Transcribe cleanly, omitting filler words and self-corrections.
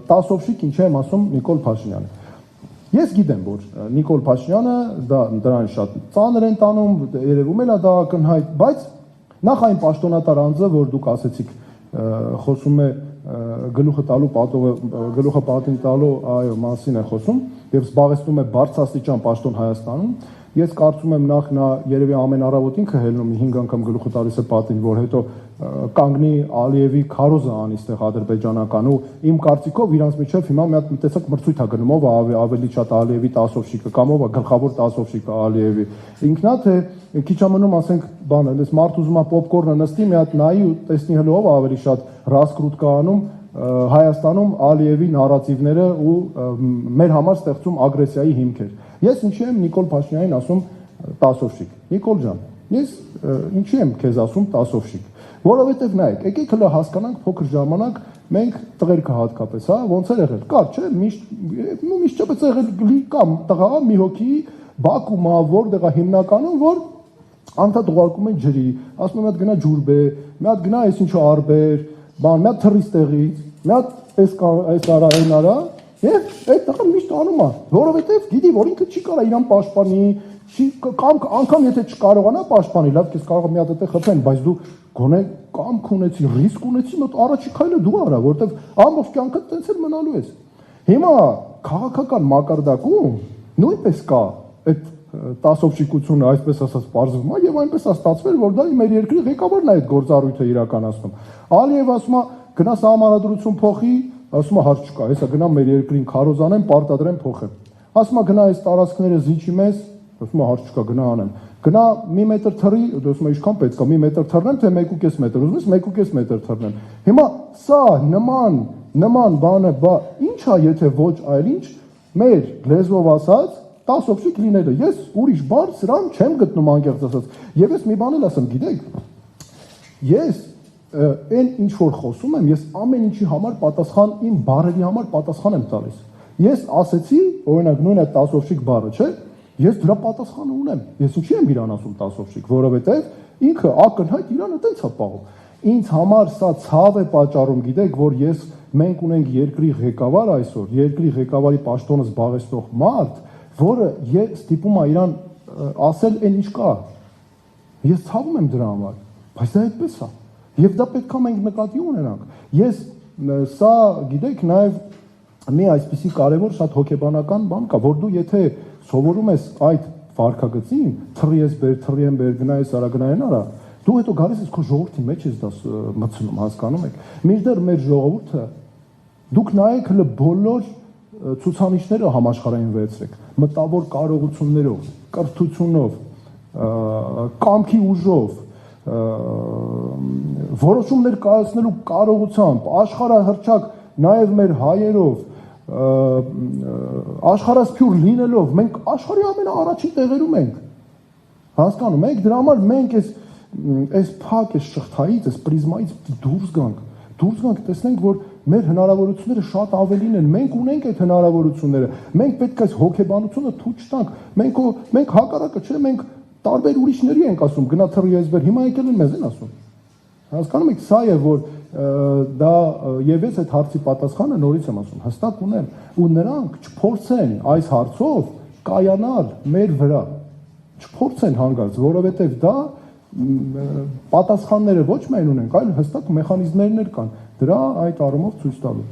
տասովշիկ ինչ եմ ասում Նիկոլ Փաշինյանը։ Ես գիտեմ, որ Նիկոլ Փաշինյանը դրան շատ ծանր են տանում, երևում է դա ակնհայտ, բայց նախ այն պաշտոնատար անձը, որ դուք ասեցիք, խոսում է գլուխը տալու պատողը, գլուխը պատին տալու այո մասին է խոսում եւ զբաղեցնում է բարձրաստիճան պաշտոն Հայաստանում։ Ես կարծում եմ նախ նա երևի ամեն առավոտ ինքը հելնում 5 անգամ գլուխը տալիս է պատին, որ հետո կանգնի Ալիևի քարոզը անի այստեղ ադրբեջանական ու իմ կարծիքով իրանց միջև հիմա մի հատ տեսակ մրցույթ է գնում ով ավելի շատ Ալիևի տասովշիկը կամ ով է գլխավոր տասովշիկը Ալիևի։ Ինքնա թե քիչ ամնում ասենք բանը, այս մարդ ուզում է պոպկորնը նստի մի հատ նայի ու տեսնի հələ ով ավելի շատ ռասկրուտ կա անում Հայաստանում Ալիևի նարատիվները ու մեր համար ստեղծում ագրեսիայի հիմքեր։ Ես ինչի եմ Նիկոլ Փաշինյանին ասում տասովշիկ։ Նիկոլ ջան, ես ինչի եմ քեզ ասում տասովշիկ, որովհետև նայեք, եկեք հələ հասկանանք փոքր ժամանակ մենք տղերքը հատկապես, հա, ոնց է եղել։ Կար, չէ, միշտ չպես եղել կամ տղա մի հոգի Բաքումա, որտեղ է հիմնականում, որ անդադ ուղարկում են ջրի, ասում են մի հատ գնա ջուրբե, մի հատ գնա այս ինչու արբեր, բան, մի հատ թռիս տեղից, մի հատ այս արա, այն արա, եւ այդ տղան միշտ անում է, որովհետեւ գիտի, որ ինքը չի կարա իրան պաշտպանի, կամ անգամ եթե չկարողանա պաշտպանի, լավ, քեզ կարող է մի հատ այդտեղ խփեն, բայց դու գոնե կամք ունեցի, ռիսկ ունեցի, մոտ առաջի քայլը դու արա, որովհետեւ ամբողջ կյանքը տենց էլ մնալու ես։ Հիմա քաղաքական մակարդակում նույնպես կա այդ տասովշիկությունը, այսպես ասած, պարզվում է եւ այնպես է ստացվել, որ դա մեր երկրի ղեկավարն է այդ գործառույթը իրականացնում։ Ալիև ասում է գնա սահմանադրություն փոխի, ասում է հարց չկա, հեսա գնա մեր երկրին քարոզանեմ, պարտադրեմ փոխեմ։ Ասում է գնա այս տարածքները զիջի մեզ, ասում է հարց չկա, գնա անեմ։ Գնա մի մետր թռի, ասում է ինչքան պետք է, մի մետր թռնեմ, թե 1.5 մետր, ուզում ես 1.5 մետր թռնեմ։ Հիմա սա նման բանը, ի՞նչ է, եթե ոչ այլ ինչ, մեր լեզվով ասած տասովշիկ լինելը, ես ուրիշ բառ սրան չեմ գտնում անկեղծ ասած, եւ ես մի բան էլ ասեմ, գիտեք, ես այն ինչ որ խոսում եմ, ես ամեն ինչի համար պատասխան, իմ բառերի համար պատասխան եմ տալիս, ես ասեցի, օրինակ նույն այդ տասովշիկ բառը, չէ, ես դրա պատասխանը ունեմ, ես ինչի եմ իրան ասում տասովշիկ, որովհետեւ ինքը ակնհայտ իրանը տենց է պահում, ինձ համար սա ցավ է պատճառում, գիտեք, որ մենք ունենք երկրի ղեկավար այսօր, երկրի ղեկավարի պաշտոնը զբաղեցնող մարդ, որը ստիպում է իրան ասել այն ինչ կա։ Ես ցավում եմ դրա համար, բայց դա այդպես է։ Եվ դա պետք է մենք նկատի ունենանք։ Ես սա, գիտեք, նաև մի այսպիսի կարևոր շատ հոգեբանական բան կա, որ դու եթե սովորում ես այդ վարքագծին, թռի ես բեր, թռի եմ բեր, գնա ես արա, գնա են արա, դու հետո գալիս ես քո ժողովրդի մեջ ես դա մտցնում, հասկանում եք։ Մինչդեռ մեր ժողովուրդը դուք նայեք հələ բոլոր ցուցանիշները համաշխարհային վերցրեք, մտավոր կարողություններով, կրթությունով, կամքի ուժով, որոշումներ կայացնելու կարողությամբ, աշխարհահռչակ նաև մեր հայերով, աշխարհասփյուր լինելով, մենք աշխարհի ամենաառաջին տեղերում ենք։ Հասկանում եք, դրա համար մենք այս փակ այս շղթայից, այս պրիզմայից դուրս գանք, տեսնենք, որ մեր հնարավորությունները շատ ավելին են, մենք ունենք այդ հնարավորությունները, մենք պետք է հոգեբանությունը թույլ տանք, մենք հակառակը չէ, մենք տարբեր ուրիշների ենք ասում, գնա թռի ես բեր, հիմա եկել են մեզ են ասում։ Հասկանում եք, սա է, որ դա եւ ես այդ հարցի պատասխանը նորից եմ ասում, հստակ ունեմ, ու նրանք չփորձեն այս հարցով կայանալ մեր վրա, չփորձեն հանգած, որովհետեւ դա պատասխանները ոչ միայն ունենք, այլ հստակ մեխանիզմներներ կան դրա այդ առումով ցույց տալու։